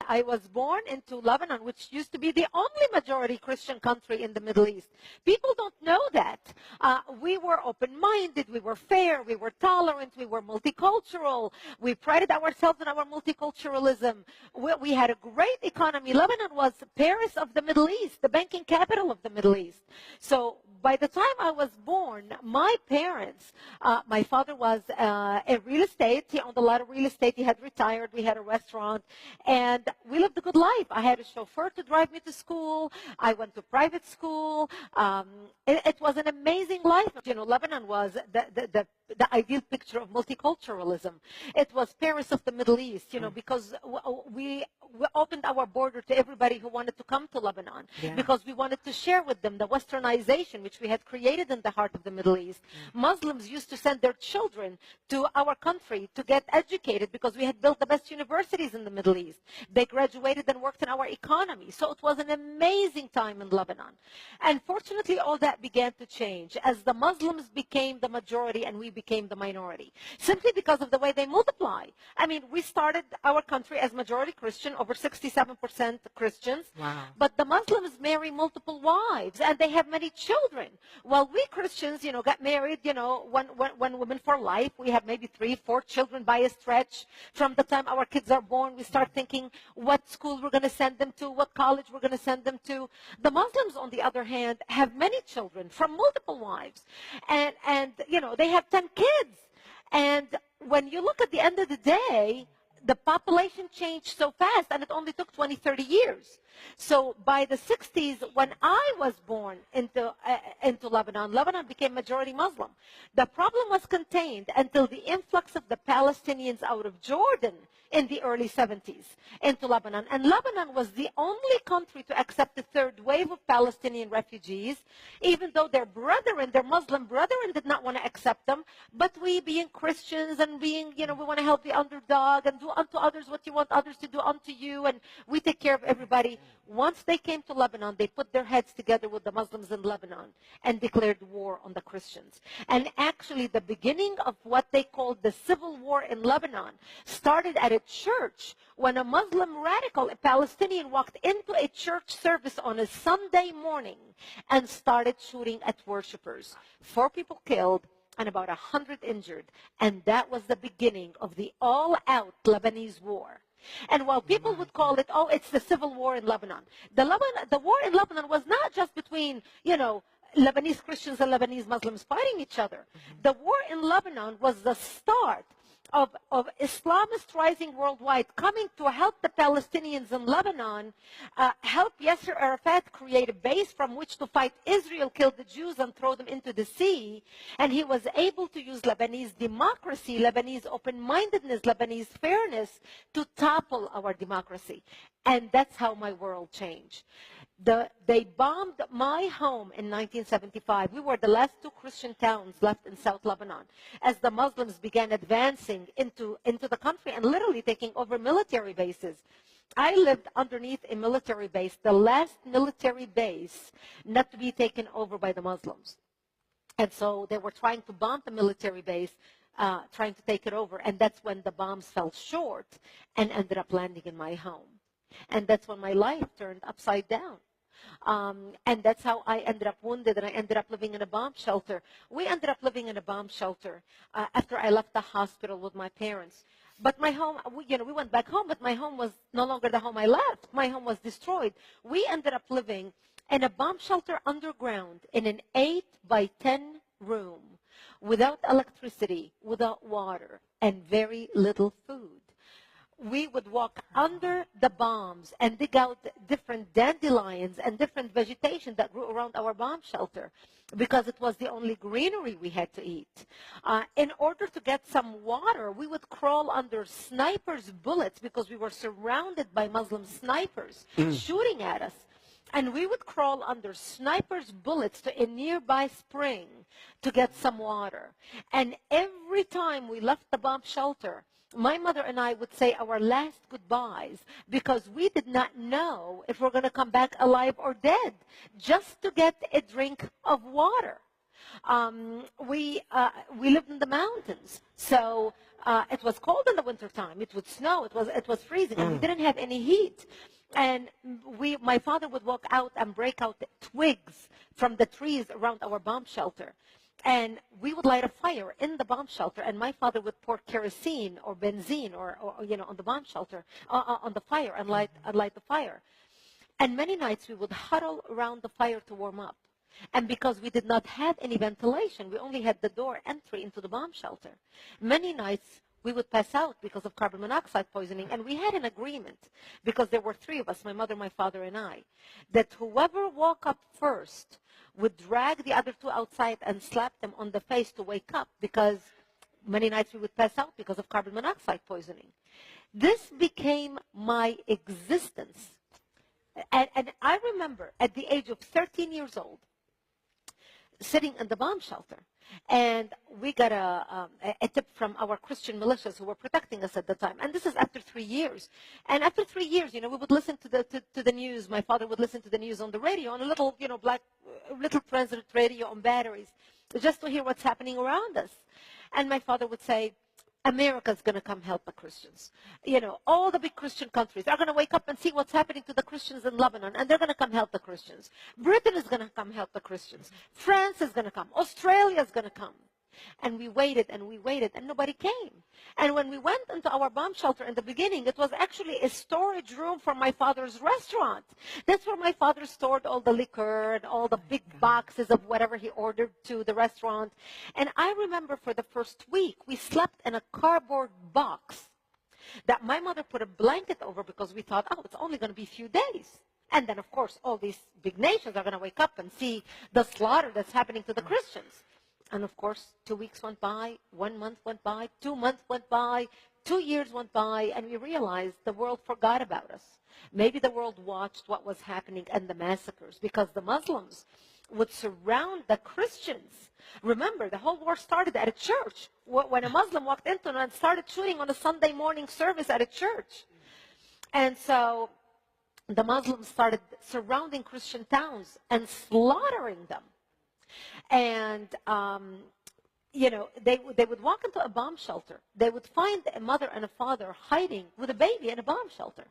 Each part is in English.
I was born into Lebanon, which used to be the only majority Christian country in the Middle East. People don't know that. We were open-minded, we were fair, we were tolerant, we were multicultural. We prided ourselves in our multiculturalism. We had a great economy. Lebanon was Paris of the Middle East, the banking capital of the Middle East. So by the time I was born, my parents, my father was in real estate. He owned a lot of real estate. He had retired. We had a restaurant. And we lived a good life. I had a chauffeur to drive me to school. I went to private school. It was an amazing life. You know, Lebanon was the ideal picture of multiculturalism. It was Paris of the Middle East, you know, because we opened our border to everybody who wanted to come to Lebanon, because we wanted to share with them the westernization which we had created in the heart of the Middle East. Muslims used to send their children to our country to get educated because we had built the best universities in the Middle East. They graduated and worked in our economy. So it was an amazing time in Lebanon. And fortunately, all that began to change as the Muslims became the majority and we became the minority, simply because of the way they multiply. I mean, we started our country as majority Christian, over 67% Christians, but the Muslims marry multiple wives and they have many children. While we Christians, you know, got married, you know, one woman for life. We have maybe 3, 4 children by a stretch. From the time our kids are born, we start thinking what school we're going to send them to, what college we're going to send them to. The Muslims, on the other hand, have many children from multiple wives. And you know, they have 10 kids. And when you look at the end of the day, the population changed so fast, and it only took 20, 30 years. So by the 60s, when I was born into Lebanon, Lebanon became majority Muslim. The problem was contained until the influx of the Palestinians out of Jordan in the early 70s into Lebanon. And Lebanon was the only country to accept the third wave of Palestinian refugees, even though their brethren, their Muslim brethren, did not want to accept them. But we, being Christians and being, you know, we want to help the underdog and do unto others what you want others to do unto you, and we take care of everybody. Once they came to Lebanon, they put their heads together with the Muslims in Lebanon and declared war on the Christians. And actually, the beginning of what they called the civil war in Lebanon started at a church when a Muslim radical, a Palestinian, walked into a church service on a Sunday morning and started shooting at worshipers. 4 people killed and about 100 injured. And that was the beginning of the all-out Lebanese war. And while people would call it, oh, it's the civil war in Lebanon, the war in Lebanon was not just between, you know, Lebanese Christians and Lebanese Muslims fighting each other. The war in Lebanon was the start of Islamists rising worldwide, coming to help the Palestinians in Lebanon, help Yasser Arafat create a base from which to fight Israel, kill the Jews, and throw them into the sea. And he was able to use Lebanese democracy, Lebanese open-mindedness, Lebanese fairness to topple our democracy. And that's how my world changed. They bombed my home in 1975. We were the last 2 Christian towns left in South Lebanon as the Muslims began advancing into the country and literally taking over military bases. I lived underneath a military base, the last military base not to be taken over by the Muslims. And so they were trying to bomb the military base, trying to take it over. And that's when the bombs fell short and ended up landing in my home. And that's when my life turned upside down. And that's how I ended up wounded, and I ended up living in a bomb shelter. We ended up living in a bomb shelter after I left the hospital with my parents. But my home, we went back home, but my home was no longer the home I left. My home was destroyed. We ended up living in a bomb shelter underground in an 8 by 10 room without electricity, without water, and very little food. We would walk under the bombs and dig out different dandelions and different vegetation that grew around our bomb shelter because it was the only greenery we had to eat. In order to get some water, we would crawl under snipers' bullets because we were surrounded by Muslim snipers shooting at us. And we would crawl under snipers' bullets to a nearby spring to get some water. And every time we left the bomb shelter, my mother and I would say our last goodbyes because we did not know if we're going to come back alive or dead, just to get a drink of water. We lived in the mountains, so it was cold in the wintertime. It would snow. It was freezing, and we didn't have any heat. And my father would walk out and break out the twigs from the trees around our bomb shelter. And we would light a fire in the bomb shelter, and my father would pour kerosene or benzene or on the bomb shelter, on the fire, and light the fire. And many nights we would huddle around the fire to warm up. And because we did not have any ventilation, we only had the door entry into the bomb shelter. Many nights we would pass out because of carbon monoxide poisoning. And we had an agreement, because there were three of us, my mother, my father, and I, that whoever woke up first would drag the other two outside and slap them on the face to wake up, because many nights we would pass out because of carbon monoxide poisoning. This became my existence. And I remember at the age of 13 years old, sitting in the bomb shelter, and we got a tip from our Christian militias who were protecting us at the time. And this is after 3 years. And after 3 years, we would listen to the news. My father would listen to the news on the radio, on a little, little transit radio on batteries, just to hear what's happening around us. And my father would say, America's going to come help the Christians. All the big Christian countries are going to wake up and see what's happening to the Christians in Lebanon, and they're going to come help the Christians. Britain is going to come help the Christians. France is going to come. Australia is going to come. And we waited, and nobody came. And when we went into our bomb shelter in the beginning, it was actually a storage room for my father's restaurant. That's where my father stored all the liquor and all the big boxes of whatever he ordered to the restaurant. And I remember for the first week, we slept in a cardboard box that my mother put a blanket over, because we thought, it's only going to be a few days. And then, of course, all these big nations are going to wake up and see the slaughter that's happening to the Christians. And of course, 2 weeks went by, 1 month went by, 2 months went by, 2 years went by, and we realized the world forgot about us. Maybe the world watched what was happening and the massacres, because the Muslims would surround the Christians. Remember, the whole war started at a church, when a Muslim walked into it and started shooting on a Sunday morning service at a church. And so the Muslims started surrounding Christian towns and slaughtering them. And, they would walk into a bomb shelter. They would find a mother and a father hiding with a baby in a bomb shelter.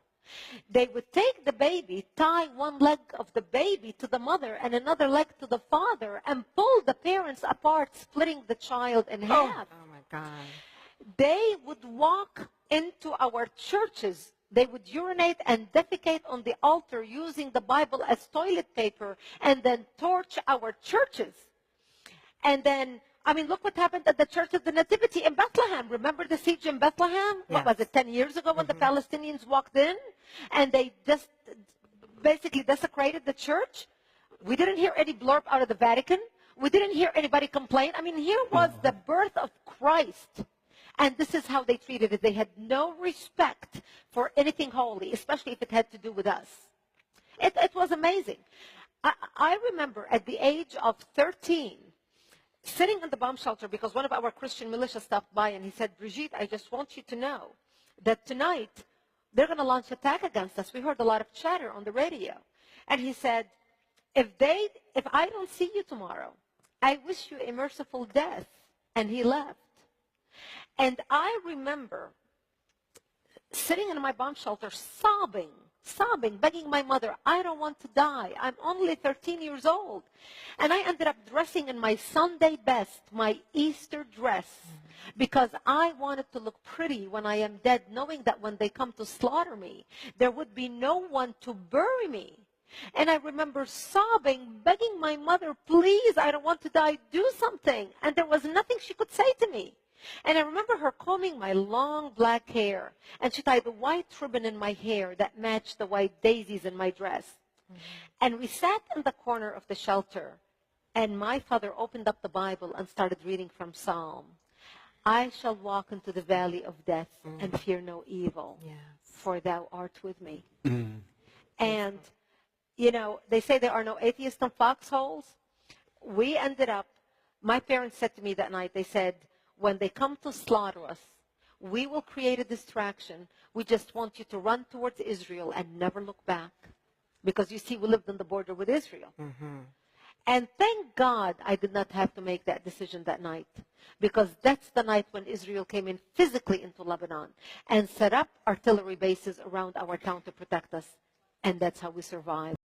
They would take the baby, tie one leg of the baby to the mother and another leg to the father, and pull the parents apart, splitting the child in half. Oh my God. They would walk into our churches. They would urinate and defecate on the altar using the Bible as toilet paper, and then torch our churches. And then, look what happened at the Church of the Nativity in Bethlehem. Remember the siege in Bethlehem? Yes. What was it, 10 years ago, when the Palestinians walked in and they just basically desecrated the church? We didn't hear any blurb out of the Vatican. We didn't hear anybody complain. Here was the birth of Christ. And this is how they treated it. They had no respect for anything holy, especially if it had to do with us. It was amazing. I remember at the age of 13, sitting in the bomb shelter, because one of our Christian militia stopped by, and he said, Brigitte, I just want you to know that tonight they're going to launch an attack against us. We heard a lot of chatter on the radio. And he said, if I don't see you tomorrow, I wish you a merciful death. And he left. And I remember sitting in my bomb shelter, sobbing, begging my mother, I don't want to die. I'm only 13 years old. And I ended up dressing in my Sunday best, my Easter dress, because I wanted to look pretty when I am dead, knowing that when they come to slaughter me, there would be no one to bury me. And I remember sobbing, begging my mother, please, I don't want to die, do something. And there was nothing she could say to me. And I remember her combing my long black hair, and she tied a white ribbon in my hair that matched the white daisies in my dress. And we sat in the corner of the shelter, and my father opened up the Bible and started reading from Psalm. I shall walk into the valley of death and fear no evil, for thou art with me. And, they say there are no atheists in foxholes. We ended up, my parents said to me that night, they said, when they come to slaughter us, we will create a distraction. We just want you to run towards Israel and never look back. Because you see, we lived on the border with Israel. And thank God I did not have to make that decision that night, because that's the night when Israel came in physically into Lebanon and set up artillery bases around our town to protect us. And that's how we survived.